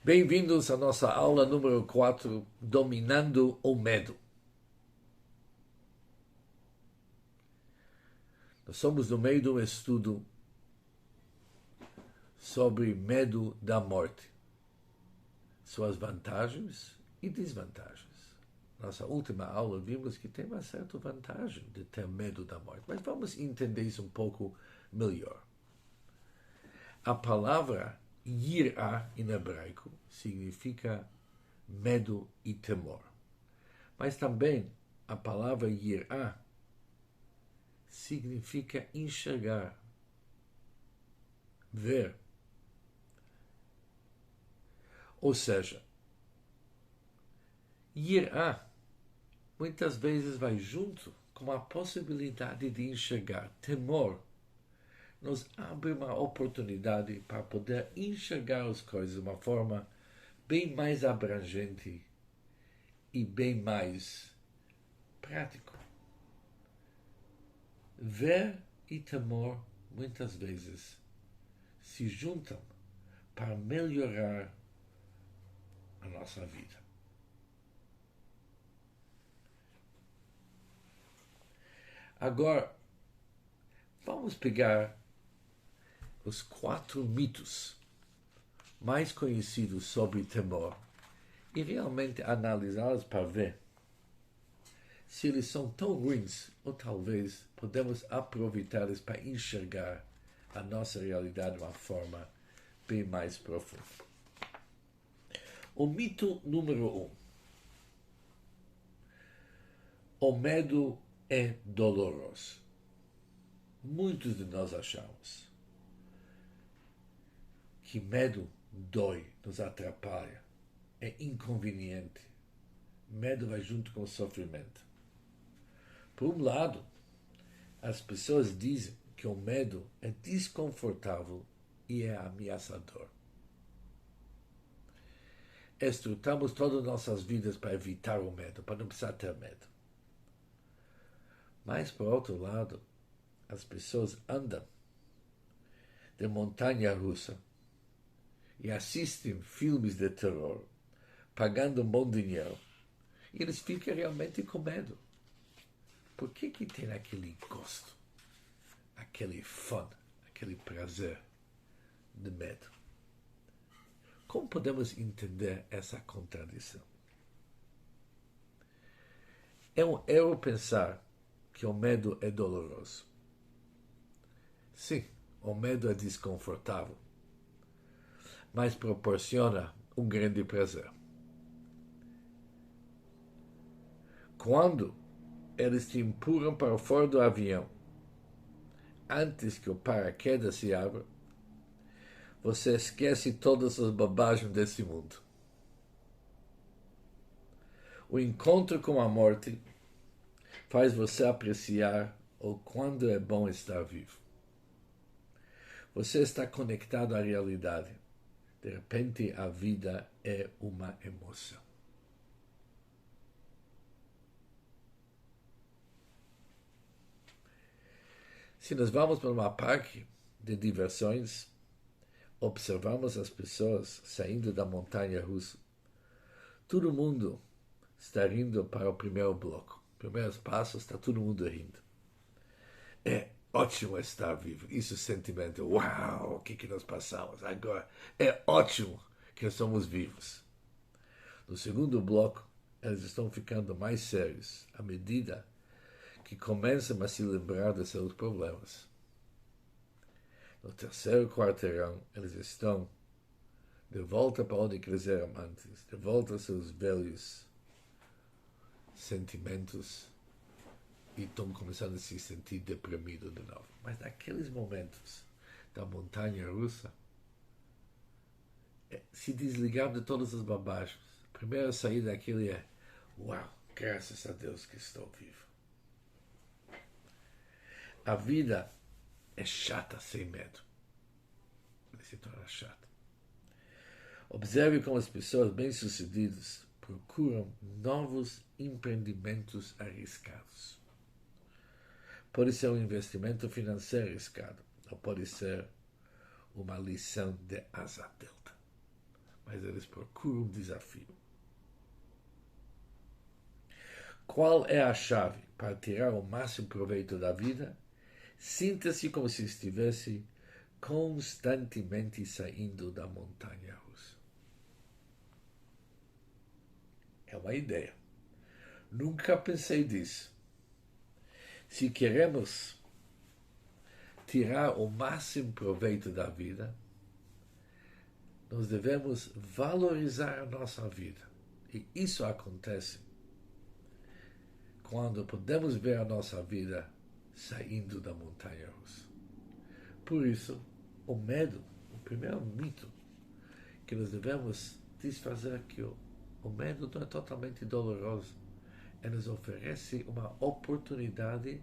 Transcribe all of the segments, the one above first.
Bem-vindos à nossa aula número 4, Dominando o Medo. Nós somos no meio de um estudo sobre medo da morte, suas vantagens e desvantagens. Nossa última aula vimos que tem uma certa vantagem de ter medo da morte, mas vamos entender isso um pouco melhor. A palavra yirá em hebraico significa medo e temor. Mas também a palavra yirá significa enxergar, ver. Ou seja, yirá muitas vezes vai junto com a possibilidade de enxergar. Temor nos abre uma oportunidade para poder enxergar as coisas de uma forma bem mais abrangente e bem mais prático. Ver e temor muitas vezes se juntam para melhorar a nossa vida. Agora, vamos pegar os 4 mitos mais conhecidos sobre temor e realmente analisá-los para ver se eles são tão ruins ou talvez podemos aproveitá-los para enxergar a nossa realidade de uma forma bem mais profunda. O mito número 1. O medo é doloroso. Muitos de nós achamos que medo dói, nos atrapalha, é inconveniente. Medo vai junto com o sofrimento. Por um lado, as pessoas dizem que o medo é desconfortável e é ameaçador. Estruturamos todas as nossas vidas para evitar o medo, para não precisar ter medo. Mas, por outro lado, as pessoas andam de montanha-russa e assistem filmes de terror, pagando um bom dinheiro, e eles ficam realmente com medo. Por que tem aquele gosto, aquele fun, aquele prazer de medo? Como podemos entender essa contradição? É um erro pensar que o medo é doloroso. Sim, o medo é desconfortável, mas proporciona um grande prazer. Quando eles te empurram para fora do avião, antes que o paraquedas se abra, você esquece todas as bobagens desse mundo. O encontro com a morte faz você apreciar o quanto é bom estar vivo. Você está conectado à realidade. De repente, a vida é uma emoção. Se nós vamos para um parque de diversões, observamos as pessoas saindo da montanha-russa. Todo mundo está rindo para o primeiro bloco. Primeiros passos, está todo mundo rindo. É ótimo estar vivo. Isso é sentimento. Uau, o que nós passamos agora? É ótimo que somos vivos. No segundo bloco, eles estão ficando mais sérios à medida que começam a se lembrar de seus problemas. No terceiro quarteirão, eles estão de volta para onde eles eram antes, de volta aos seus velhos sentimentos e estão começando a se sentir deprimidos de novo. Mas naqueles momentos da montanha-russa, se desligar de todas as bobagens. A primeira saída daquele é: uau, graças a Deus que estou vivo. A vida é chata sem medo. Ela se torna chata. Observe como as pessoas bem-sucedidas procuram novos empreendimentos arriscados. Pode ser um investimento financeiro arriscado, ou pode ser uma lição de asa delta. mas eles procuram um desafio. Qual é a chave para tirar o máximo proveito da vida? Sinta-se como se estivesse constantemente saindo da montanha russa. É uma ideia. Nunca pensei disso. Se queremos tirar o máximo proveito da vida, nós devemos valorizar a nossa vida. E isso acontece quando podemos ver a nossa vida saindo da montanha russa. Por isso, o medo, o primeiro mito que nós devemos desfazer aqui, o medo não é totalmente doloroso. Ele nos oferece uma oportunidade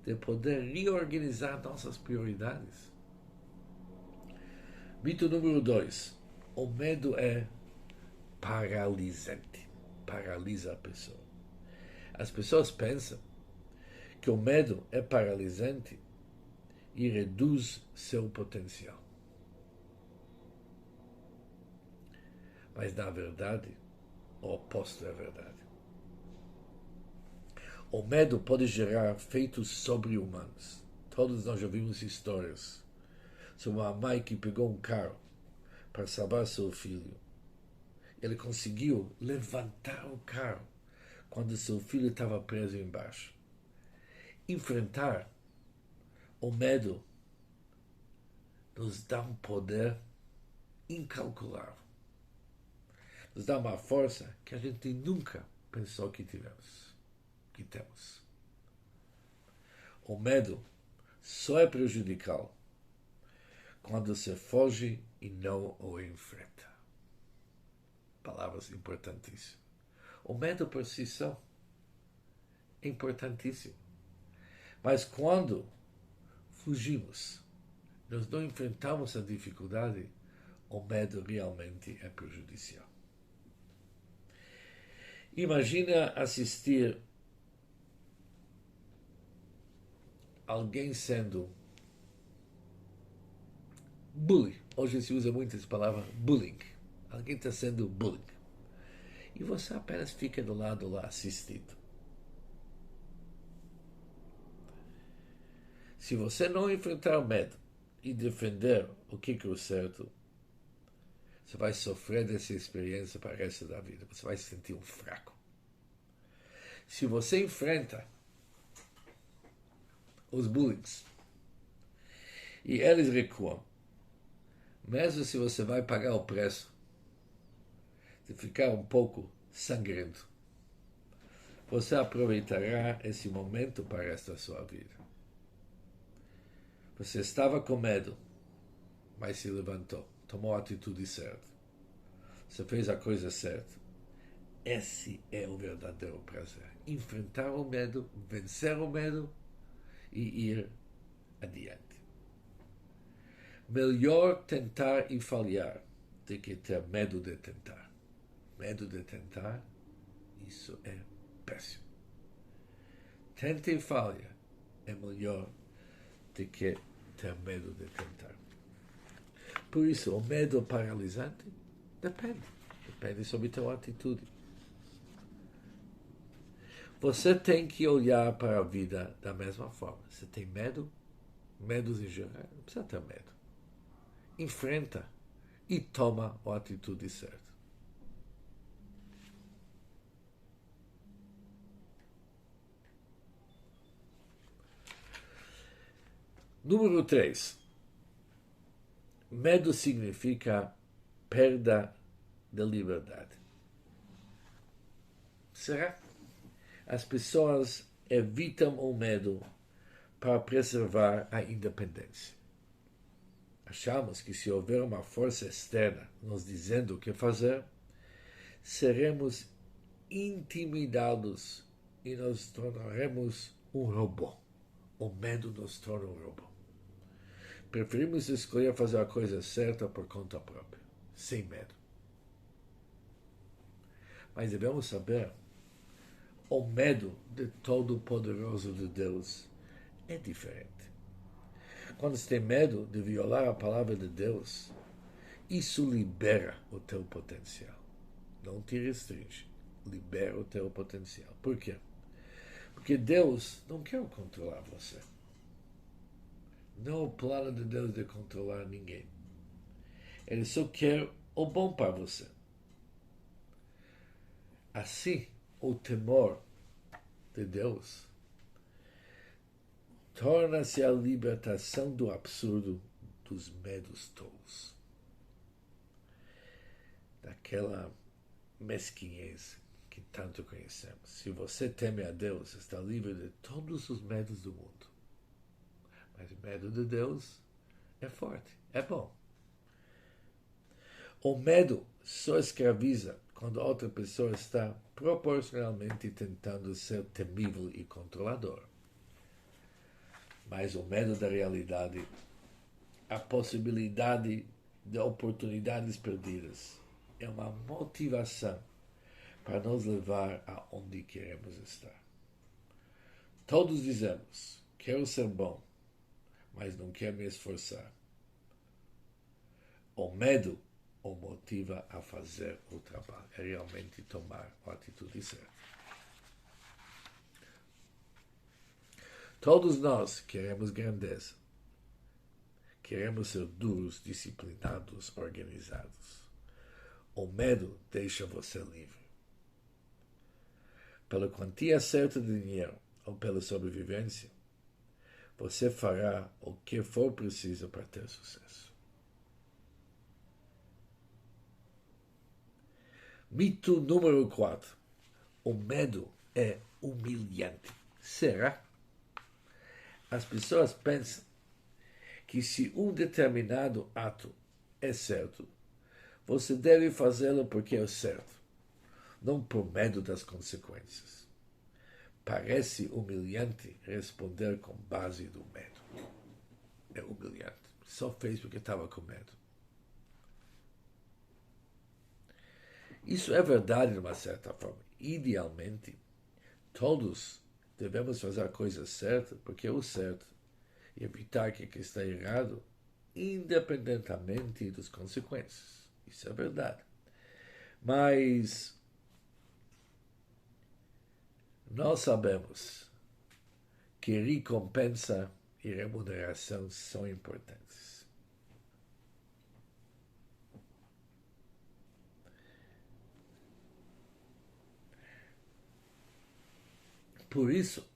de poder reorganizar nossas prioridades. Mito número 2. O medo é paralisante. Paralisa a pessoa. As pessoas pensam que o medo é paralisante e reduz seu potencial. Mas, na verdade, o oposto é verdade. O medo pode gerar feitos sobre-humanos. Todos nós já vimos histórias sobre uma mãe que pegou um carro para salvar seu filho. Ele conseguiu levantar o carro quando seu filho estava preso embaixo. Enfrentar o medo nos dá um poder incalculável. Nos dá uma força que a gente nunca pensou que temos. O medo só é prejudicial quando se foge e não o enfrenta. Palavras importantíssimas. O medo por si só é importantíssimo. Mas quando fugimos, nós não enfrentamos a dificuldade, o medo realmente é prejudicial. Imagina assistir alguém sendo bullying. Hoje se usa muito essa palavra bullying. Alguém está sendo bullying. E você apenas fica do lado lá assistindo. Se você não enfrentar o medo e defender o que é o certo, você vai sofrer dessa experiência para o resto da vida. Você vai se sentir um fraco. Se você enfrenta os bullies e eles recuam, mesmo se você vai pagar o preço de ficar um pouco sangrento, você aproveitará esse momento para o resto da sua vida. Você estava com medo, mas se levantou, tomou a atitude certa. Você fez a coisa certa. Esse é o verdadeiro prazer. Enfrentar o medo, vencer o medo e ir adiante. Melhor tentar e falhar do que ter medo de tentar. Medo de tentar, isso é péssimo. Tenta e falha é melhor do que ter medo de tentar. Por isso, o medo paralisante depende sobre a tua atitude. Você tem que olhar para a vida da mesma forma. Você tem medo? Medos em geral? Não precisa ter medo. Enfrenta e toma a atitude certa. Número 3. Medo significa perda da liberdade. Será? As pessoas evitam o medo para preservar a independência. Achamos que se houver uma força externa nos dizendo o que fazer, seremos intimidados e nos tornaremos um robô. O medo nos torna um robô. Preferimos escolher fazer a coisa certa por conta própria, sem medo. Mas devemos saber, o medo de Todo-Poderoso de Deus é diferente. Quando você tem medo de violar a palavra de Deus Isso libera o teu potencial. Não te restringe. Libera o teu potencial. Por quê? Porque Deus não quer controlar você. Não é o plano de Deus de controlar ninguém. Ele só quer o bom para você. Assim, o temor de Deus torna-se a libertação do absurdo, dos medos tolos, daquela mesquinhez que tanto conhecemos. Se você teme a Deus, está livre de todos os medos do mundo. Mas o medo de Deus é forte, é bom. O medo só escraviza quando outra pessoa está proporcionalmente tentando ser temível e controlador. Mas o medo da realidade, a possibilidade de oportunidades perdidas, é uma motivação para nos levar aonde queremos estar. Todos dizemos, quero ser bom, mas não quero me esforçar. O medo o motiva a fazer o trabalho, é realmente tomar a atitude certa. Todos nós queremos grandeza. Queremos ser duros, disciplinados, organizados. O medo deixa você livre. Pela quantia certa de dinheiro ou pela sobrevivência, você fará o que for preciso para ter sucesso. Mito número 4. O medo é humilhante. Será? As pessoas pensam que se um determinado ato é certo, você deve fazê-lo porque é certo, não por medo das consequências. Parece humilhante responder com base no medo. É humilhante. Só fez porque estava com medo. Isso é verdade de uma certa forma. Idealmente, todos devemos fazer a coisa certa porque é o certo e evitar que está errado, independentemente das consequências. Isso é verdade. Mas nós sabemos que recompensa e remuneração são importantes. Por isso,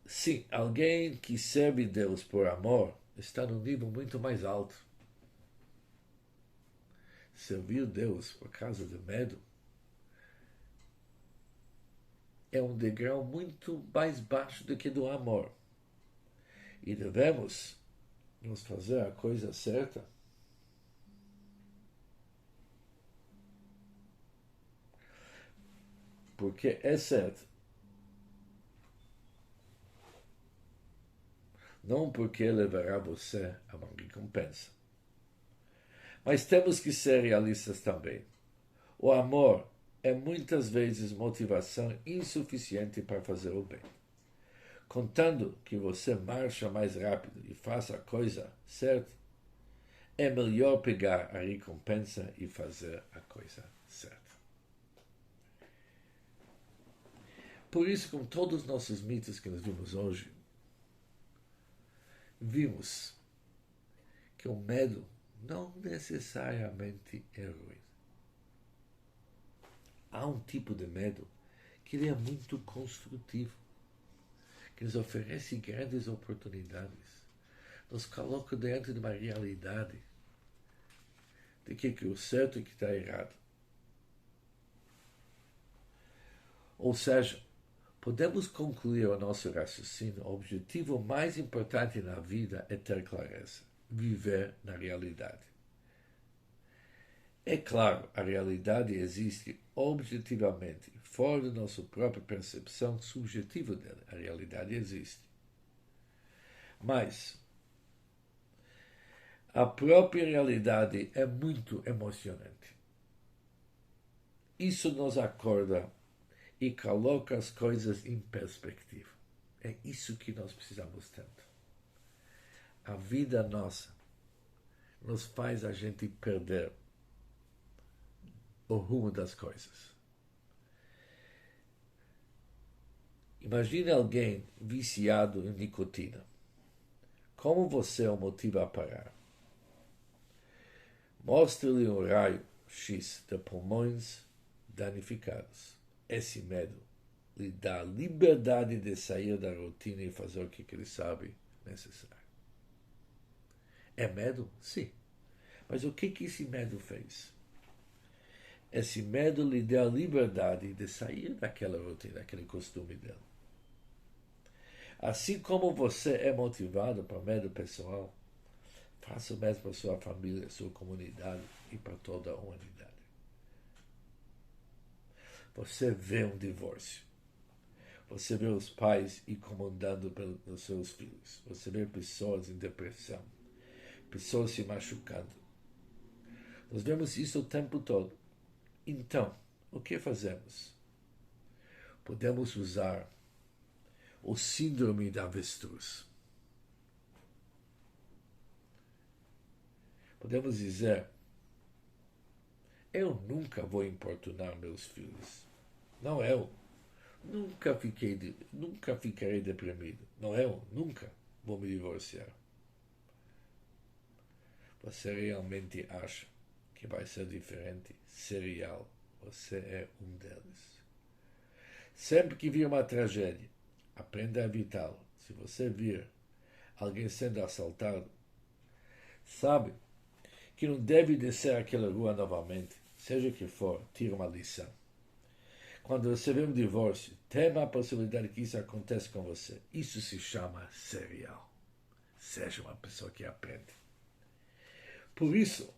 sim, alguém que serve Deus por amor está num nível muito mais alto. Servir Deus por causa do medo é um degrau muito mais baixo do que do amor. E devemos nos fazer a coisa certa porque é certo. Não porque levará você a uma recompensa. Mas temos que ser realistas também. O amor é muitas vezes motivação insuficiente para fazer o bem. Contando que você marcha mais rápido e faça a coisa certa, é melhor pegar a recompensa e fazer a coisa certa. Por isso, com todos os nossos mitos que nós vimos hoje, vimos que o medo não necessariamente é ruim. Há um tipo de medo que ele é muito construtivo, que nos oferece grandes oportunidades, nos coloca diante de uma realidade de que é o certo e o que está errado. Ou seja, podemos concluir o nosso raciocínio: o objetivo mais importante na vida é ter clareza, viver na realidade. É claro, a realidade existe objetivamente, fora da nossa própria percepção subjetiva dela. A realidade existe. Mas a própria realidade é muito emocionante. Isso nos acorda e coloca as coisas em perspectiva. É isso que nós precisamos tanto. a vida nossa nos faz a gente perder o rumo das coisas. Imagine alguém viciado em nicotina. Como você o motiva a parar? Mostre-lhe um raio X de pulmões danificados. Esse medo lhe dá a liberdade de sair da rotina e fazer o que ele sabe necessário. É medo? Sim. Mas o que esse medo fez? Esse medo lhe deu a liberdade de sair daquela rotina, daquele costume dele. Assim como você é motivado para medo pessoal, faça o mesmo para sua família, sua comunidade e para toda a humanidade. Você vê um divórcio. Você vê os pais incomodando pelos seus filhos. Você vê pessoas em depressão. Pessoas se machucando. Nós vemos isso o tempo todo. Então, o que fazemos? Podemos usar o síndrome da avestruz. Podemos dizer, eu nunca vou importunar meus filhos. Não eu. Nunca ficarei deprimido. Não eu. Nunca vou me divorciar. Você realmente acha que vai ser diferente? Ser real. Você é um deles. Sempre que vir uma tragédia, aprenda a evitá-la. Se você vir alguém sendo assaltado, sabe que não deve descer aquela rua novamente. Seja o que for, tira uma lição. Quando você vê um divórcio, tema a possibilidade que isso aconteça com você. Isso se chama ser real. Seja uma pessoa que aprende. Por isso,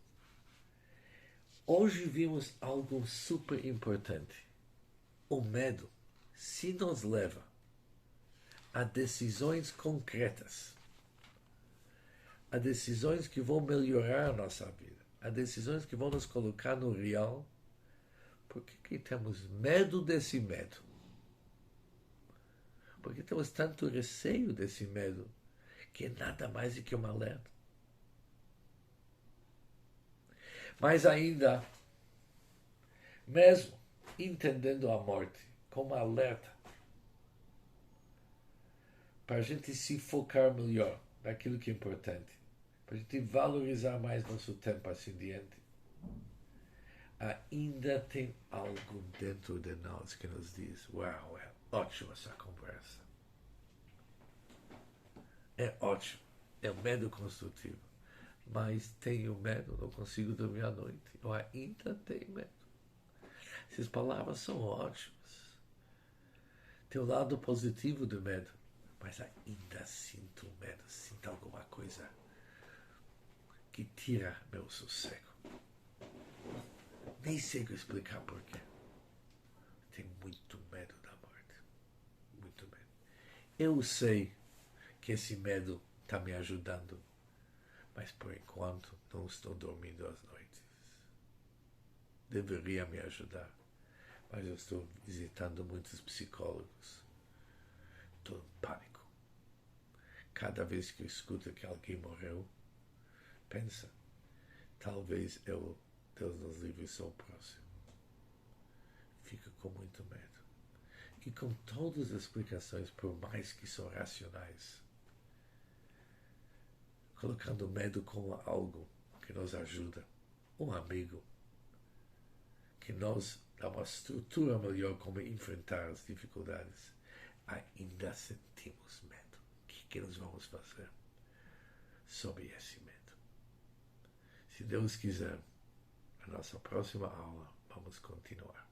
hoje vimos algo super importante. O medo se nos leva a decisões concretas, a decisões que vão melhorar a nossa vida, a decisões que vão nos colocar no real. Por que temos medo desse medo? Por que temos tanto receio desse medo, que é nada mais do que um alerta? Mas ainda, mesmo entendendo a morte como alerta, para a gente se focar melhor naquilo que é importante, para a gente valorizar mais nosso tempo assim diante, ainda tem algo dentro de nós que nos diz, uau, é ótima essa conversa. É ótimo, é um medo construtivo. Mas tenho medo, não consigo dormir à noite. Eu ainda tenho medo. Essas palavras são ótimas. Tem o lado positivo do medo, mas ainda sinto medo, sinto alguma coisa que tira meu sossego. Nem sei explicar porquê. Tenho muito medo da morte. Muito medo. Eu sei que esse medo está me ajudando, mas por enquanto não estou dormindo às noites. Deveria me ajudar, mas eu estou visitando muitos psicólogos. Estou em pânico. Cada vez que eu escuto que alguém morreu, pensa, talvez Deus nos livre, sou o próximo. Fico com muito medo. E com todas as explicações, por mais que são racionais, colocando o medo como algo que nos ajuda, um amigo, que nos dá uma estrutura melhor como enfrentar as dificuldades, ainda sentimos medo. O que nós vamos fazer sobre esse medo? Se Deus quiser, na nossa próxima aula, vamos continuar.